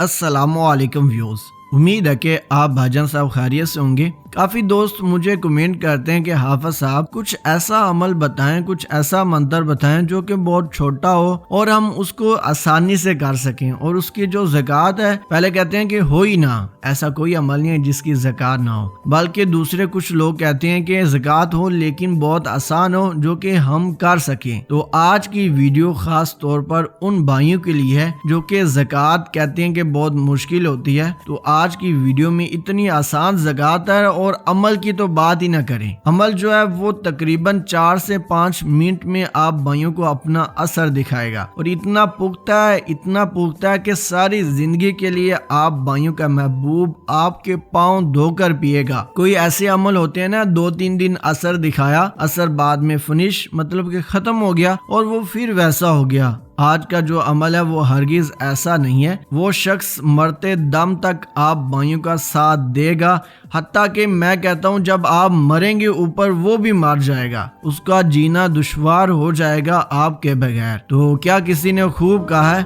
अस्सलाम वालेकुम व्यूअर्स, उम्मीद है कि आप भाईजान साहब खैरियत से होंगे। काफ़ी दोस्त मुझे कमेंट करते हैं कि हाफिज साहब कुछ ऐसा अमल बताएं, कुछ ऐसा मंत्र बताएं जो कि बहुत छोटा हो और हम उसको आसानी से कर सकें और उसकी जो ज़कात है, पहले कहते हैं कि हो ही ना, ऐसा कोई अमल नहीं है जिसकी ज़कात ना हो, बल्कि दूसरे कुछ लोग कहते हैं कि ज़कात हो लेकिन बहुत आसान हो जो कि हम कर सकें। तो आज की वीडियो खास तौर पर उन भाइयों के लिए है जो कि ज़कात कहते हैं कि बहुत मुश्किल होती है। तो आज की वीडियो में इतनी आसान ज़कात है और अमल की तो बात ही ना करें। अमल जो है वो तकरीबन 4 से 5 मिनट में आप भाइयों को अपना असर दिखाएगा और इतना पुख्ता है कि सारी जिंदगी के लिए आप भाइयों का महबूब आपके पाँव धोकर पिएगा। कोई ऐसे अमल होते हैं ना, 2-3 दिन असर दिखाया, असर बाद में फिनिश मतलब कि खत्म हो गया और वो फिर वैसा हो गया। आज का जो अमल है वो हरगिज ऐसा नहीं है। वो शख्स मरते दम तक आप भाइयों का साथ देगा, हत्ता कि मैं कहता हूँ जब आप मरेंगे ऊपर वो भी मर जाएगा, उसका जीना दुश्वार हो जाएगा आपके बगैर। तो क्या किसी ने खूब कहा है,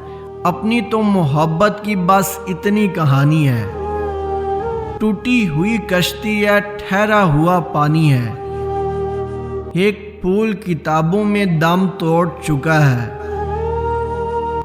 अपनी तो मोहब्बत की बस इतनी कहानी है, टूटी हुई कश्ती है, ठहरा हुआ पानी है, एक फूल किताबों में दम तोड़ चुका है,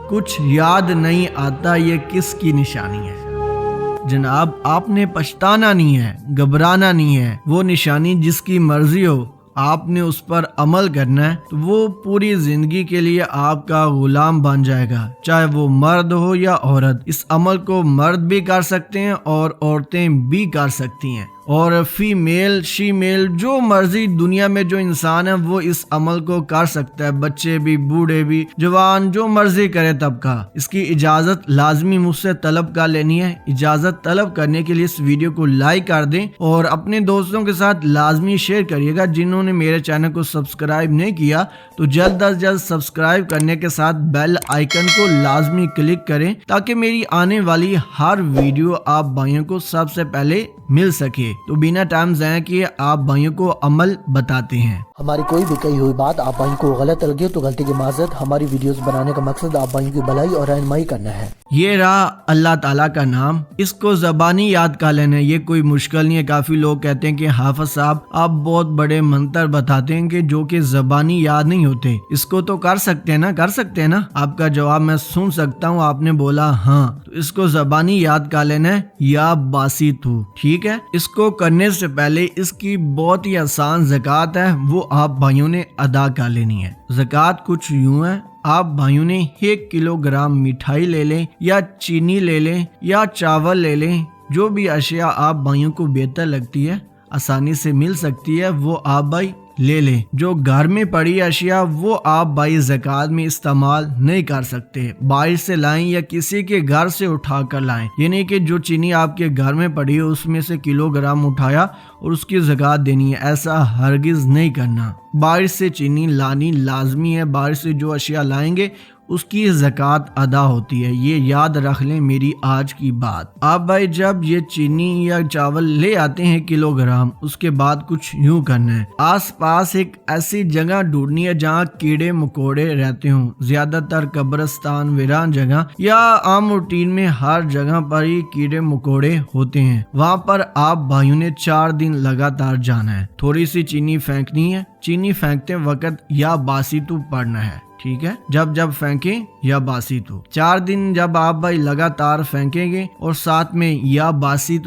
कुछ याद नहीं आता ये किसकी निशानी है। जनाब आपने पछताना नहीं है, घबराना नहीं है, वो निशानी जिसकी मर्जी हो आपने उस पर अमल करना है तो वो पूरी जिंदगी के लिए आपका गुलाम बन जाएगा, चाहे वो मर्द हो या औरत। इस अमल को मर्द भी कर सकते हैं और औरतें भी कर सकती हैं, और फीमेल शीमेल जो मर्जी दुनिया में जो इंसान है वो इस अमल को कर सकता है, बच्चे भी, बूढ़े भी, जवान, जो मर्जी करे तब का। इसकी इजाजत लाजमी मुझसे तलब कर लेनी है। इजाजत तलब करने के लिए इस वीडियो को लाइक कर दें और अपने दोस्तों के साथ लाजमी शेयर करिएगा। जिन्होंने मेरे चैनल को सब्सक्राइब नहीं किया तो जल्द अज जल्द सब्सक्राइब करने के साथ बेल आइकन को लाजमी क्लिक करें ताकि मेरी आने वाली हर वीडियो आप भाइयों को सबसे पहले मिल सके। तो बिना टाइम ज़ाया किए आप भाइयों को अमल बताते हैं। हमारी कोई भी कही हुई बात आप भाइयों को गलत लगे तो गलती की माजरत। हमारी वीडियोस बनाने का मकसद आप भाइयों की भलाई और रहनुमाई करना है। ये रहा अल्लाह ताला का नाम, इसको ज़बानी याद कर लेना, ये कोई मुश्किल नहीं है। काफी लोग कहते हैं कि हाफिज साहब आप बहुत बड़े मंत्र बताते हैं कि जो कि ज़बानी याद नहीं होते, इसको तो कर सकते हैं ना, कर सकते हैं ना। आपका जवाब मैं सुन सकता हूँ, आपने बोला हाँ, तो इसको ज़बानी याद कर लेना है, या बासी तू, ठीक है। इसको करने से पहले इसकी बहुत ही आसान ज़कात है, वो आप भाइयों ने अदा कर लेनी है। ज़कात कुछ यूं है, आप भाइयों ने 1 किलोग्राम मिठाई ले लें या चीनी ले लें या चावल ले लें, जो भी अशिया आप भाइयों को बेहतर लगती है, आसानी से मिल सकती है, वो आप भाई ले लें। जो घर में पड़ी अशिया वो आप भाई ज़कात में इस्तेमाल नहीं कर सकते, बाहर से लाएं या किसी के घर से उठा कर लाएं। ये नहीं कि जो चीनी आपके घर में पड़ी है उसमें से किलोग्राम उठाया और उसकी ज़कात देनी है, ऐसा हरगिज नहीं करना। बाहर से चीनी लानी लाजमी है, बाहर से जो अशिया लाएंगे उसकी ज़कात अदा होती है, ये याद रख लें मेरी आज की बात। आप भाई जब ये चीनी या चावल ले आते हैं किलोग्राम, उसके बाद कुछ यूं करना है, आस पास एक ऐसी जगह ढूंढनी है जहाँ कीड़े मकोड़े रहते हों। ज्यादातर कब्रिस्तान, वीरान जगह या आम रूटीन में हर जगह पर ही कीड़े मकोड़े होते हैं। वहाँ पर आप भाइयों ने 4 दिन लगातार जाना है। थोड़ी सी चीनी फेंकनी है, चीनी फेंकते वक्त या बासी तू पढ़ना है, ठीक है। जब जब फेंकें या बासी तू, 4 दिन जब आप भाई लगातार फेंकेंगे और साथ में या बासी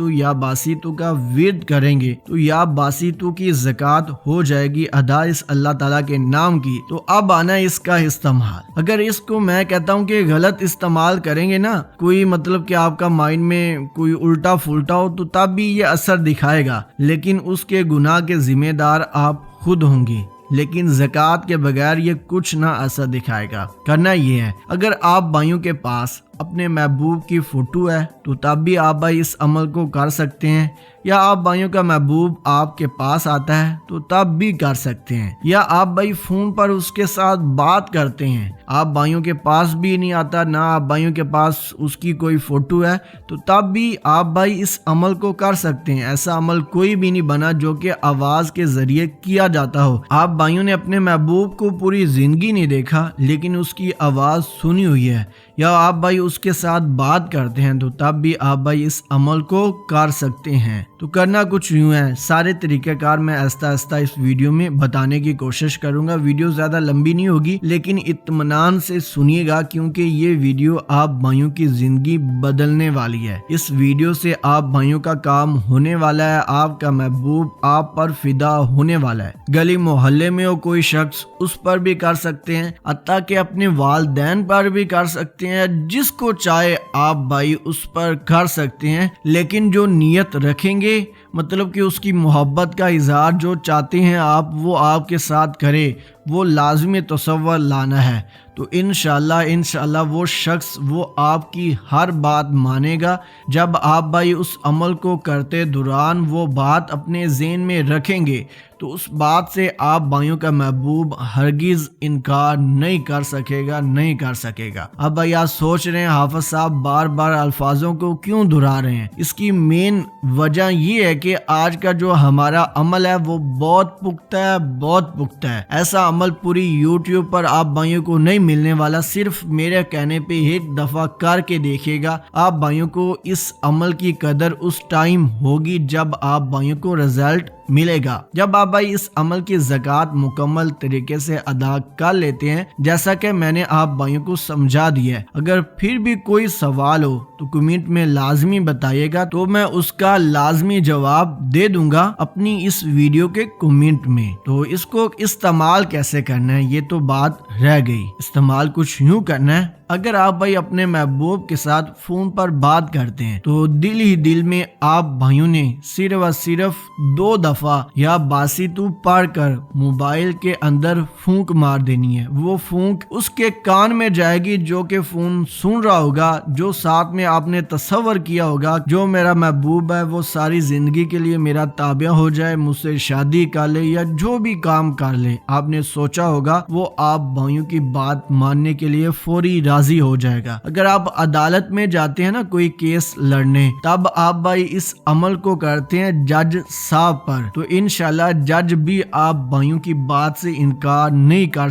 तू का विर्द करेंगे तो या बासी तू की ज़कात हो जाएगी अदा इस अल्लाह ताला के नाम की। तो अब आना इसका इस्तेमाल। अगर इसको मैं कहता हूँ कि गलत इस्तेमाल करेंगे ना, कोई मतलब कि आपका माइंड में कोई उल्टा फुल्टा हो तो तब भी ये असर दिखाएगा, लेकिन उसके गुनाह के जिम्मेदार आप खुद होंगे। लेकिन ज़कात के बगैर ये कुछ ना असर दिखाएगा। करना ये है, अगर आप भाइयों के पास अपने महबूब की फोटो है तो तब भी आप भाई इस अमल को कर सकते हैं, या आप भाइयों का महबूब आपके पास आता है तो तब भी कर सकते हैं, या आप भाई फोन पर उसके साथ बात करते हैं, आप भाइयों के पास भी नहीं आता ना आप भाइयों के पास उसकी कोई फोटो है तो तब भी आप भाई इस अमल को कर सकते हैं। ऐसा अमल कोई भी नहीं बना जो कि आवाज के जरिए किया जाता हो। आप भाइयों ने अपने महबूब को पूरी जिंदगी नहीं देखा लेकिन उसकी आवाज सुनी हुई है, या आप भाई उसके साथ बात करते हैं तो तब भी आप भाई इस अमल को कर सकते हैं। तो करना कुछ यूं है, सारे तरीक़ेकार मैं आहिस्ता आहिस्ता इस वीडियो में बताने की कोशिश करूंगा। वीडियो ज़्यादा लंबी नहीं होगी लेकिन इत्मीनान से सुनिएगा क्योंकि ये वीडियो आप भाइयों की ज़िंदगी बदलने वाली है। इस वीडियो से आप भाइयों का काम होने वाला है, आपका महबूब आप पर फिदा होने वाला है। गली मोहल्ले में हो कोई शख्स उस पर भी कर सकते हैं, हत्ता कि अपने वालिदैन पर भी कर सकते हैं, जिसको चाहे आप भाई उस पर कर सकते हैं। लेकिन जो नियत रखेंगे मतलब कि उसकी मोहब्बत का इजहार जो चाहते हैं आप वो आपके साथ करे, वो लाजमी तसव्वुर लाना है। तो इंशाल्लाह वो शख्स वो आपकी हर बात मानेगा। जब आप भाई उस अमल को करते दौरान वो बात अपने ज़हन में रखेंगे तो उस बात से आप भाइयों का महबूब हरगिज़ इनकार नहीं कर सकेगा। अब भाई आप सोच रहे हैं हाफिज साहब बार बार अल्फाजों को क्यों दोहरा रहे हैं? इसकी मेन वजह ये है कि आज का जो हमारा अमल है वो बहुत पुख्ता है। ऐसा अमल पूरी यूट्यूब पर आप भाइयों को नहीं मिलने वाला। सिर्फ मेरे कहने पे एक दफा करके देखिएगा, आप भाइयों को इस अमल की कदर उस टाइम होगी जब आप भाइयों को रिजल्ट मिलेगा। जब आप भाई इस अमल की ज़कात मुकम्मल तरीके से अदा कर लेते हैं, जैसा कि मैंने आप भाइयों को समझा दिया है। अगर फिर भी कोई सवाल हो तो कमेंट में लाजमी बताइएगा, तो मैं उसका लाजमी जवाब दे दूंगा अपनी इस वीडियो के कमेंट में। तो इसको इस्तेमाल कैसे करना है ये तो बात रह गई। इस्तेमाल कुछ यूं करना है, अगर आप भाई अपने महबूब के साथ फोन पर बात करते हैं तो दिल ही दिल में आप भाइयों ने सिर्फ और सिर्फ 2 दफा या बासितु पढ़कर मोबाइल के अंदर फूंक मार देनी है। वो फूंक उसके कान में जाएगी जो कि फोन सुन रहा होगा, जो साथ में आपने तसव्वुर किया होगा जो मेरा महबूब है वो सारी जिंदगी के लिए मेरा ताबिया हो जाए, मुझसे शादी कर ले या जो भी काम कर ले आपने सोचा होगा, वो आप भाइयों की बात मानने के लिए फौरी राजी हो जाएगा। अगर आप अदालत में जाते हैं ना कोई केस लड़ने, तब आप भाई इस अमल को करते हैं जज साहब पर, तो इंशाल्लाह जज भी आप भाइयों की बात से इनकार नहीं कर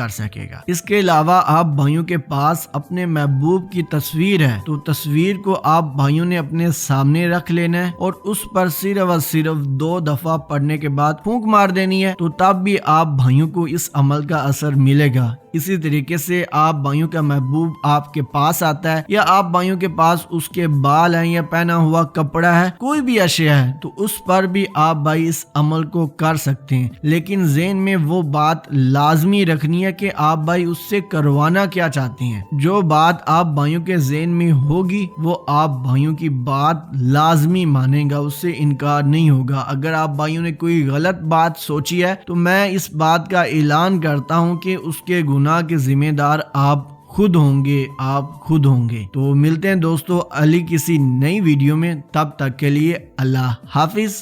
सकेगा। इसके अलावा आप भाइयों के पास अपने महबूब की तस्वीर है तो तस्वीर को आप भाइयों ने अपने सामने रख लेना है और उस पर सिर्फ और सिर्फ 2 दफा पढ़ने के बाद फूंक मार देनी है, तो तब भी आप भाइयों को इस अमल का असर मिलेगा। इसी तरीके से आप भाइयों का महबूब आपके पास आता है या आप भाइयों के पास उसके बाल हैं या पहना हुआ कपड़ा है, कोई भी अशिया है, तो उस पर भी आप भाई इस अमल को कर सकते हैं। लेकिन ज़हन में वो बात लाजमी रखनी है कि आप भाई उससे करवाना क्या चाहते हैं। जो बात आप भाइयों के ज़हन में होगी वो आप भाइयों की बात लाजमी मानेगा, उससे इनकार नहीं होगा। अगर आप भाइयों ने कोई गलत बात सोची है तो मैं इस बात का ऐलान करता हूँ कि उसके गुनाह के जिम्मेदार आप खुद होंगे। तो मिलते हैं दोस्तों अली किसी नई वीडियो में, तब तक के लिए अल्लाह हाफिज।